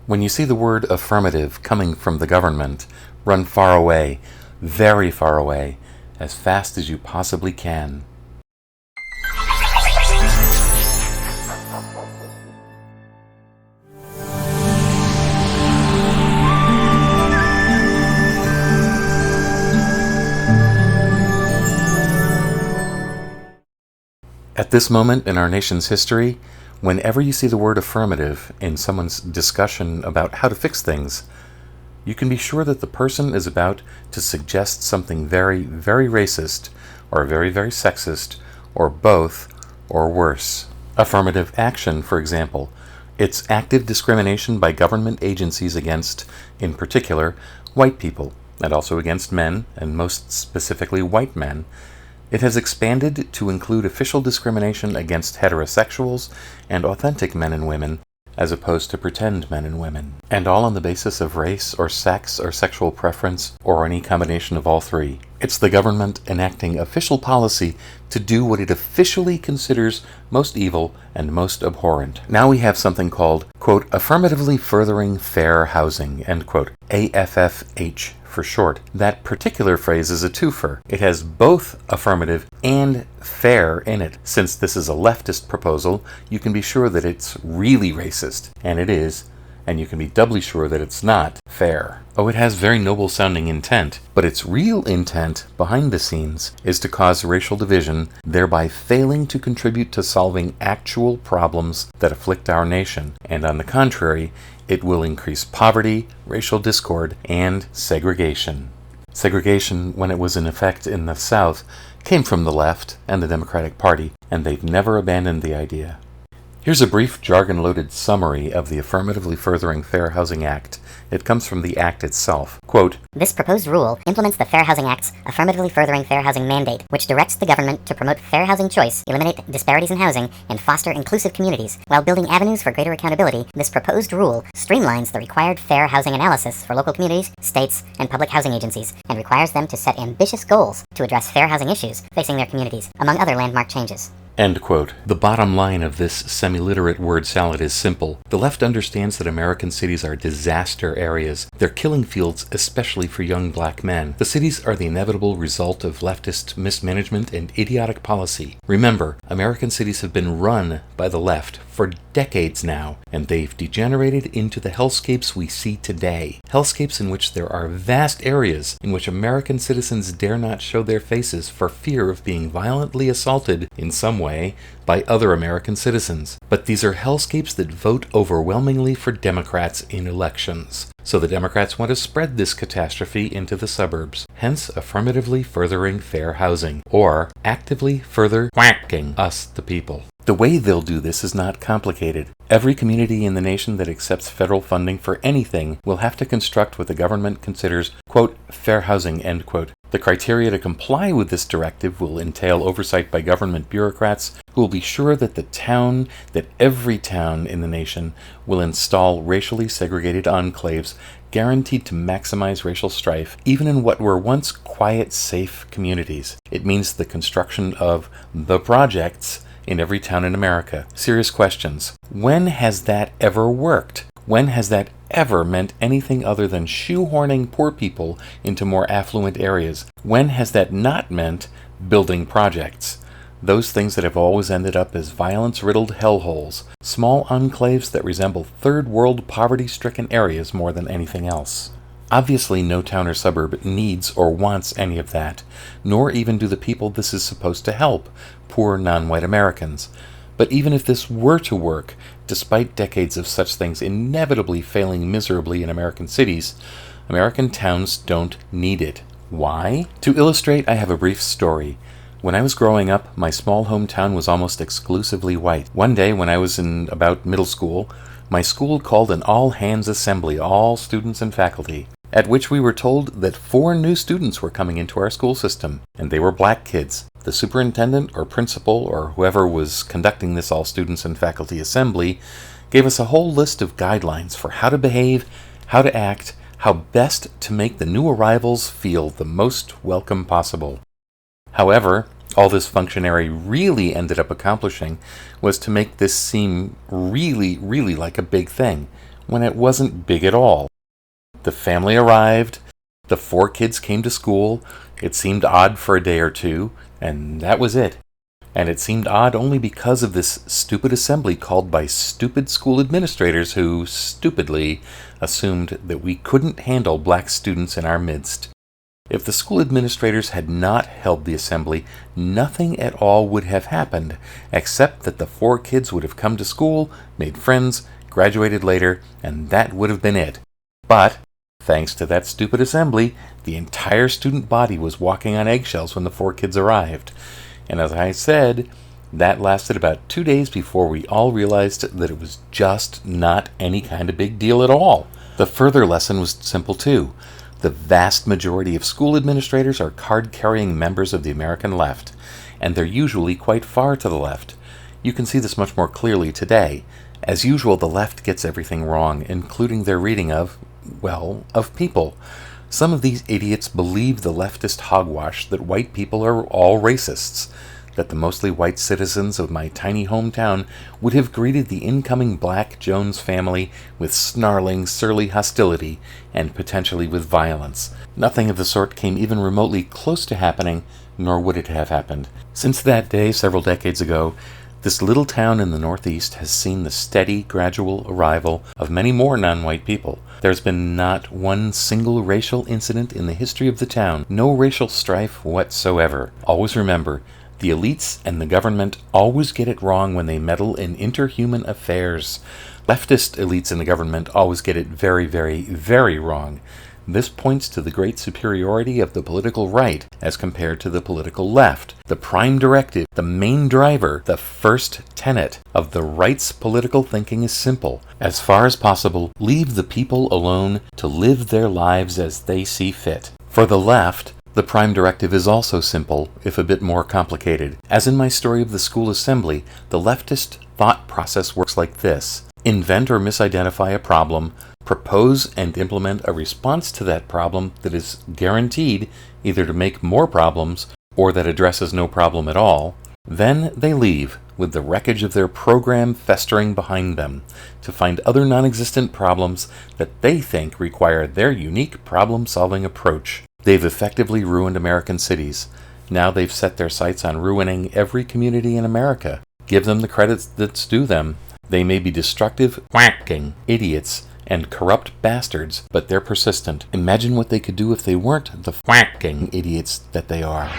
When you see the word affirmative coming from the government, run far away, very far away, as fast as you possibly can. At this moment in our nation's history, whenever you see the word affirmative in someone's discussion about how to fix things, you can be sure that the person is about to suggest something very, very racist, or very, very sexist, or both, or worse. Affirmative action, for example, it's active discrimination by government agencies against, in particular, white people, and also against men, and most specifically white men. It has expanded to include official discrimination against heterosexuals and authentic men and women, as opposed to pretend men and women, and all on the basis of race or sex or sexual preference, or any combination of all three. It's the government enacting official policy to do what it officially considers most evil and most abhorrent. Now we have something called, quote, Affirmatively Furthering Fair Housing, end quote, AFFH for short. That particular phrase is a twofer. It has both affirmative and fair in it. Since this is a leftist proposal, you can be sure that it's really racist, and it is, and you can be doubly sure that it's not fair. Oh, it has very noble sounding intent, but its real intent behind the scenes is to cause racial division, thereby failing to contribute to solving actual problems that afflict our nation, and on the contrary, it will increase poverty, racial discord, and segregation. Segregation, when it was in effect in the South, came from the left and the Democratic Party, and they've never abandoned the idea. Here's a brief jargon-loaded summary of the Affirmatively Furthering Fair Housing Act. It comes from the Act itself. Quote, This proposed rule implements the Fair Housing Act's Affirmatively Furthering Fair Housing mandate, which directs the government to promote fair housing choice, eliminate disparities in housing, and foster inclusive communities. While building avenues for greater accountability, this proposed rule streamlines the required fair housing analysis for local communities, states, and public housing agencies, and requires them to set ambitious goals to address fair housing issues facing their communities, among other landmark changes. End quote. The bottom line of this semi-literate word salad is simple. The left understands that American cities are disaster areas. They're killing fields, especially for young black men. The cities are the inevitable result of leftist mismanagement and idiotic policy. Remember, American cities have been run by the left for decades now, and they've degenerated into the hellscapes we see today. Hellscapes in which there are vast areas in which American citizens dare not show their faces for fear of being violently assaulted in some way by other American citizens. But these are hellscapes that vote overwhelmingly for Democrats in elections. So the Democrats want to spread this catastrophe into the suburbs, hence affirmatively furthering fair housing, or actively further whacking us, the people. The way they'll do this is not complicated. Every community in the nation that accepts federal funding for anything will have to construct what the government considers, quote, fair housing, end quote. The criteria to comply with this directive will entail oversight by government bureaucrats who will be sure that every town in the nation will install racially segregated enclaves guaranteed to maximize racial strife, even in what were once quiet, safe communities. It means the construction of the projects in every town in America. Serious questions. When has that ever worked? When has that ever meant anything other than shoehorning poor people into more affluent areas? When has that not meant building projects? Those things that have always ended up as violence-riddled hellholes, small enclaves that resemble third-world poverty-stricken areas more than anything else. Obviously, no town or suburb needs or wants any of that, nor even do the people this is supposed to help, poor non-white Americans. But even if this were to work, despite decades of such things inevitably failing miserably in American cities, American towns don't need it. Why? To illustrate, I have a brief story. When I was growing up, my small hometown was almost exclusively white. One day, when I was in about middle school, my school called an all-hands assembly, all students and faculty, at which we were told that 4 new students were coming into our school system, and they were black kids. The superintendent or principal or whoever was conducting this all-students and faculty assembly gave us a whole list of guidelines for how to behave, how to act, how best to make the new arrivals feel the most welcome possible. However, all this functionary really ended up accomplishing was to make this seem really like a big thing. when it wasn't big at all. The family arrived, the 4 kids came to school, it seemed odd for a day or two, and that was it. And it seemed odd only because of this stupid assembly called by stupid school administrators who, stupidly, assumed that we couldn't handle black students in our midst. If the school administrators had not held the assembly, nothing at all would have happened, except that the 4 kids would have come to school, made friends, graduated later, and that would have been it. But, thanks to that stupid assembly, the entire student body was walking on eggshells when the 4 kids arrived. And as I said, that lasted about 2 days before we all realized that it was just not any kind of big deal at all. The further lesson was simple too. The vast majority of school administrators are card-carrying members of the American left, and they're usually quite far to the left. You can see this much more clearly today. As usual, the left gets everything wrong, including their reading of people. Some of these idiots believe the leftist hogwash that white people are all racists, that the mostly white citizens of my tiny hometown would have greeted the incoming Black Jones family with snarling, surly hostility, and potentially with violence. Nothing of the sort came even remotely close to happening, nor would it have happened. Since that day, several decades ago, this little town in the Northeast has seen the steady, gradual arrival of many more non-white people. There's been not one single racial incident in the history of the town, no racial strife whatsoever. Always remember, the elites and the government always get it wrong when they meddle in interhuman affairs. Leftist elites in the government always get it very, very, very wrong. This points to the great superiority of the political right as compared to the political left. The prime directive, the main driver, the first tenet of the right's political thinking is simple. As far as possible, leave the people alone to live their lives as they see fit. For the left, the prime directive is also simple, if a bit more complicated. As in my story of the school assembly, the leftist thought process works like this. Invent or misidentify a problem, propose and implement a response to that problem that is guaranteed either to make more problems or that addresses no problem at all. Then they leave, with the wreckage of their program festering behind them, to find other non-existent problems that they think require their unique problem-solving approach. They've effectively ruined American cities. Now they've set their sights on ruining every community in America. Give them the credit that's due them. They may be destructive, whacking idiots and corrupt bastards, but they're persistent. Imagine what they could do if they weren't the whacking idiots that they are.